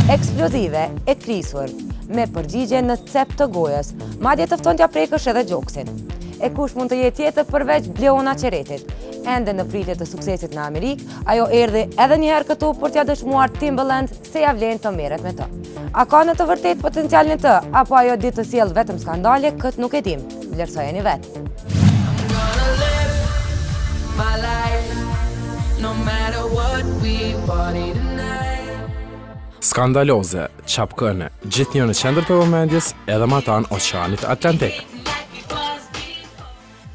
eksplozive e krisur, me përgjigje në cep të gojës, madje tëfton t'ja prekësh edhe gjoksin. E kush mund të jetë tjetër përveç Bleona Qeretit. Ende në pritje të suksesit në Amerikë, ajo erdhi edhe njëherë këtu për t'ja dëshmuar Timbaland se ja vlen të merret me të. A ka në të vërtet potencial në të, apo ajo ditë të sjell vetëm skandale, këtë nuk e dim. Vlerësojeni vetë. Skandaloze, qapkëne, gjithë një në qendër të vëmendjes edhe matan Oqeanit Atlantik.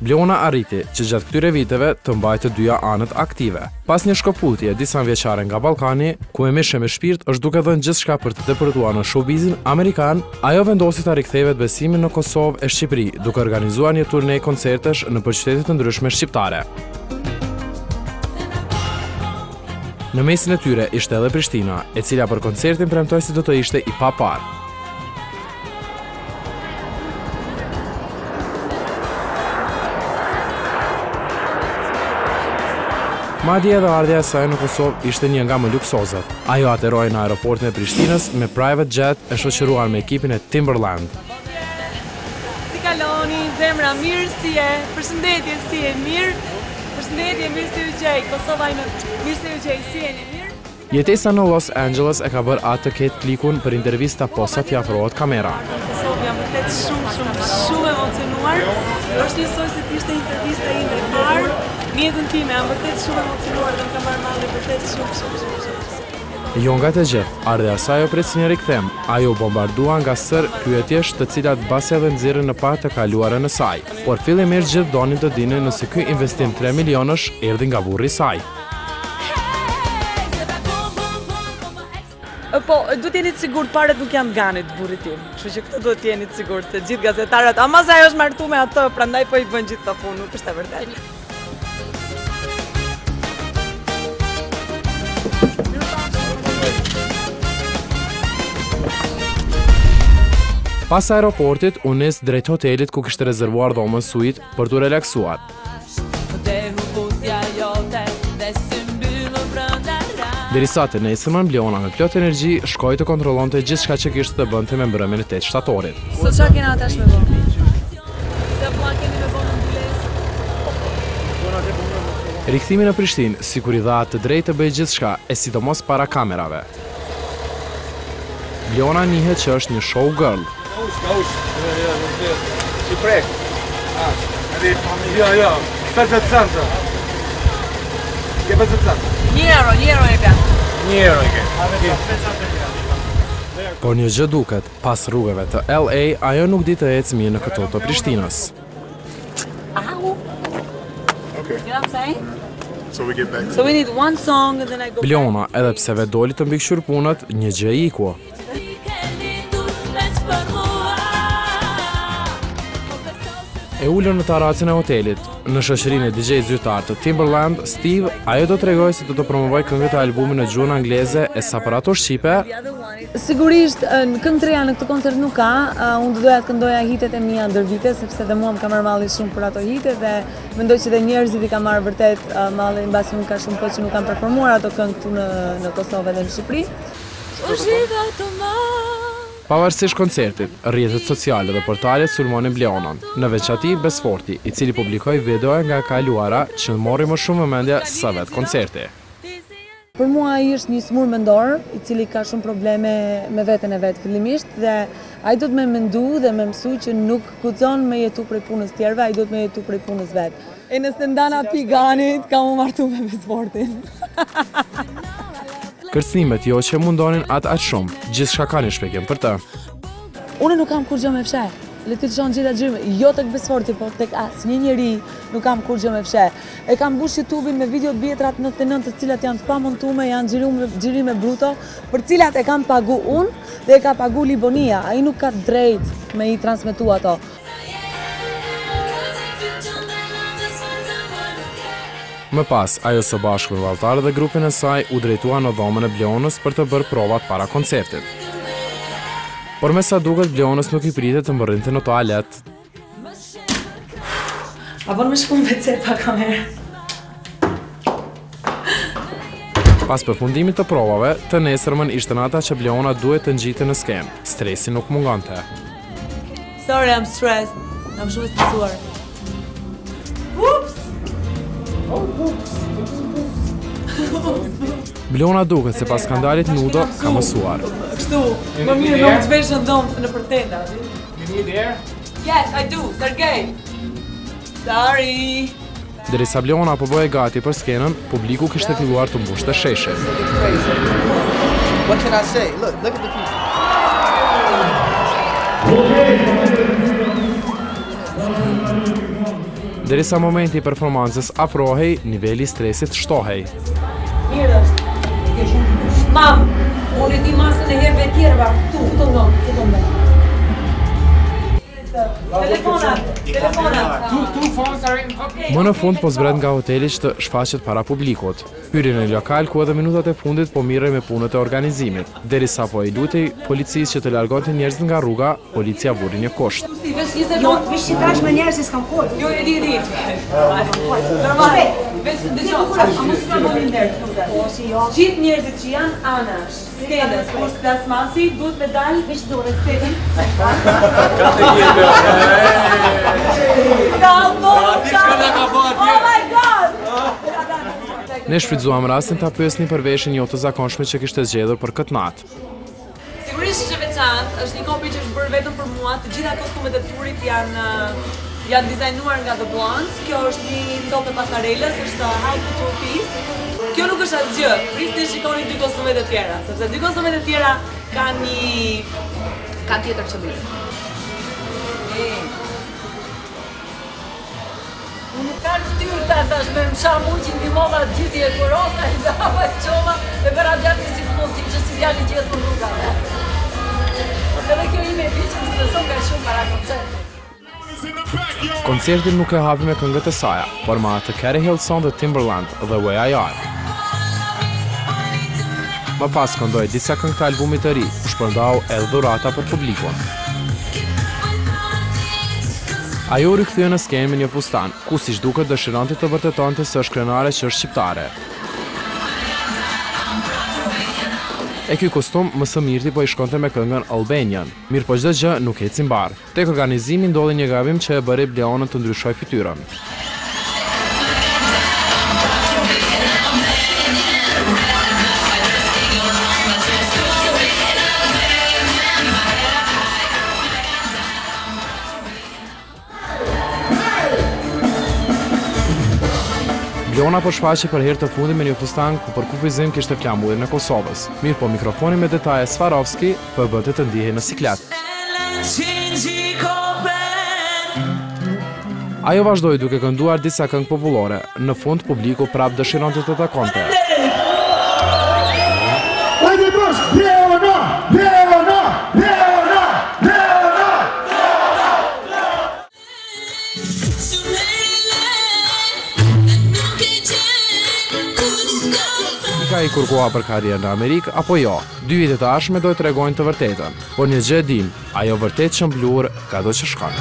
Bleona arriti që gjatë këtyre viteve të mbajtë të dyja anët aktive. Pas një shkëputje disa vjeçare nga Ballkani, ku e mishe me shpirt është duke dhënë gjithçka për të depërtuar në showbizin amerikan, ajo vendosi ta rikthevet besimin në Kosovë e Shqipëri, duke organizuar një turne koncertesh në qytete të ndryshme shqiptare. Në mesin e tyre ishte edhe Prishtina, e cila për koncertin premtoi se do të ishte i paparë. Madje edhe ardhja e saj në Kosovë ishte një nga më luksozet. Ajo ateroi në aeroportin e Prishtinës me private jet e shoqëruar me ekipin e Timbaland. Si kaloni, zemra, mirë si e, përshëndetje si e, mirë, përshëndetje, mirë si u gjej, Kosovajnë, mirë si u gjej, si e një mirë. Jetesa në Los Angeles e ka bërë atë të ketë klikun për intervista posa t'i afrohet kamera. Kosovë jam vërtet shumë emocionuar, është njësoj se t'ishte intervista ime e parë, mjetën time, jam vërtet shumë emocionuar dhe më ka marrë malli vërtet shumë. Jo nga të gjithë, ardhja saj o pret si një rikthem, ajo bombardua nga sër pyetjesh të cilat basi edhe nxirren në pa të kaluara në saj, por fillimisht gjithë donin të dinin nëse ky investim 3 milionësh erdhi nga burri i saj. Po, duhet jeni të sigurt paret nuk janë ganit burrit tim. Kështu që këtë duhet jeni të sigurt se gjithë gazetarët, ama se ajo është martuar me atë, prandaj po i bën gjithë këto punë, nuk është e vërtetë. Pas aeroportit, u nis drejt hotelit ku kishte rezervuar dhomën suite për t'u relaksuar. Derisa të nesërmën, Bleona me plot energji shkoi të kontrollonte gjithçka që kishte të bënte me mbrëmjen e 8 shtatorit. Sot çka kena tash me bën? Se plan keni me bën mbulesë. Rikthimi në Prishtinë, sikur i dha të drejtë të bëjë gjithçka, e sidomos para kamerave. Bleona njihet që është një show girl. Si prek. Ja, 50 centa. Ke 50 centa. €1 e pja. €1 e ke. Por një gjë duket, pas rrugëve të LA, ajo nuk di të ecë mirë në këto të Prishtinës. Au. Okay. You know what I'm saying? So we get back. So we need one song and then I go. Bleona, edhe pse vetë doli të mbikëqyr punët, një gjë i iku. E ullën në terracën e hotelit, në shoqërinë e DJ zyrtar të Timbaland, Steve, ajo do t'rregojë se do të promovojë këngët e albumit në gjuhën angleze e sa për ato shqipe. Sigurisht në këngë të reja në këtë koncert nuk ka, unë do doja të këndoja hitet e mia ndër vite sepse dhe mua më ka marrë malli shumë për ato hite dhe mendoj që dhe njerëzit i ka marrë vërtet malli mbasi unë ka shumë kohë që nuk kam performuar ato këngë këtu në Kosovë dhe në Shqipëri. Pavarësisht koncertit, rrjetet sociale dhe portalet sulmonin Bleonon, në veçanti Besforti, i cili publikoi videoja nga kaluara që mori më shumë vëmendje sa vetë koncerti. Për mua ai është një smur mendor, i cili ka shumë probleme me veten e vet fillimisht dhe ai do të më mendu dhe më mësoj që nuk guxon me jetu prej punës tjerëve, ai do të më jetu prej punës vet. E nëse ndana piganit, kam u martu me Besfortin. Kërcënimet jo që mundonin atë shumë, gjithçka ka një shpjegim për të. Unë nuk kam kur gjë me fsheh. Le të çon gjitha xhirime, jo tek Besforti, po tek asnjë njeri nuk kam kur gjë me fsheh. E kam mbush YouTube-in me videot vjetra të 99 të cilat janë të pamontuara, janë xhirime bruto, për cilat e kam pagu unë dhe e ka pagu Libonia. Ai nuk ka drejt me i transmetu ato. Më pas, ajo së bashku me vallëtarët dhe grupin e saj u drejtua në dhomën e Bleonës për të bërë provat para koncertit. Por me sa duket, Bleonës nuk i pritet të mbërrinte në toalet. A bon me shku në WC pa kamerë? Pas përfundimit të provave, të nesërmën ishte ata që Bleona duhet të ngjite në skenë. Stresi nuk mungante. Sorry, I'm stressed. Jam shumë stresuar. Ups! Bleona duket se pas skandalit nudo ka mësuar. Kështu, më mirë nuk të vesh në domë në përtenda. You need air? Yes, I do, Sergej. Sorry. Derisa Bleona po bëhej gati për skenën, publiku kishte filluar të mbushte sheshe. What can I say? Look at the people. Derisa momenti i performancës afrohej, niveli i stresit shtohej. Mirë është. Mam, unë e di masën e herëve tjerëva. Tu, këto ndonë. Telefonat. Two phones are in. Okay. Më në fund po zbret nga hoteli që të shfaqet para publikut. Hyri në lokal ku edhe minutat e fundit po mirrej me punët e organizimit. Derisa po i lutej policisë që të largonte njerëzit nga rruga, policia vuri një kusht. Jo, vish që tash me njerëz s'kam kohë. Jo, e di. Normal. Veç dëgjoj, a mos të bëni ndër, lutem. Gjithë njerëzit që janë anash, skenës, post plasmasi, duhet me dalë veç dorë të Oh my god! Ne shfrytzuam rastin ta pyesnim për veshjen jo të zakonshme që kishte zgjedhur për këtë natë. Sigurisht që veçantë, është një kopje që është bërë vetëm për mua. Të gjitha kostumet e turit janë dizajnuar nga The Blondes. Kjo është një copë e pasarelës, është high couture piece. Kjo nuk është asgjë. Prisni shikoni dy kostumet e tjera, sepse dy kostumet e tjera kanë tjetër qëllim. Unë kanë ftyrë ta tash me më shamu që një molla gjithi e kurosa i zava qoma dhe vera djati si mund t'i që si djali gjithë për rrugave. Edhe kjo ime e që më streson ka shumë para koncertit. Koncertin nuk e hapi me këngët e saja, por me atë Carrie Hilson dhe Timberland The Way I Are. Më pas këndoi disa këngë të albumit të ri, u shpërndau edhe dhurata për publikun. Ajo rikthye në skenë me një fustan, ku siç duket dëshironte të vërtetonte se është krenare që është shqiptare. E ky kostum më së miri po i shkonte me këngën Albanian, mirë po çdo gjë nuk eci mbar. Tek organizimi ndodhi një gabim që e bëri Bleonën të ndryshojë fytyrën. Bleona po shfaqej për herë të fundit me një fustan ku për kufizim kishte flamurin e Kosovës. Mirë po mikrofoni me detaje Swarovski po e bëte të ndihej në siklet. Ajo vazhdoi duke kënduar disa këngë popullore. Në fund publiku prap dëshironte të takonte. Ka i kërkoha për karrierë në Amerikë apo jo? 2 vite të ardhshme do të tregojnë të vërtetën. Por një gjë e dim, ajo vërtet shëmbluar ka do që shkon.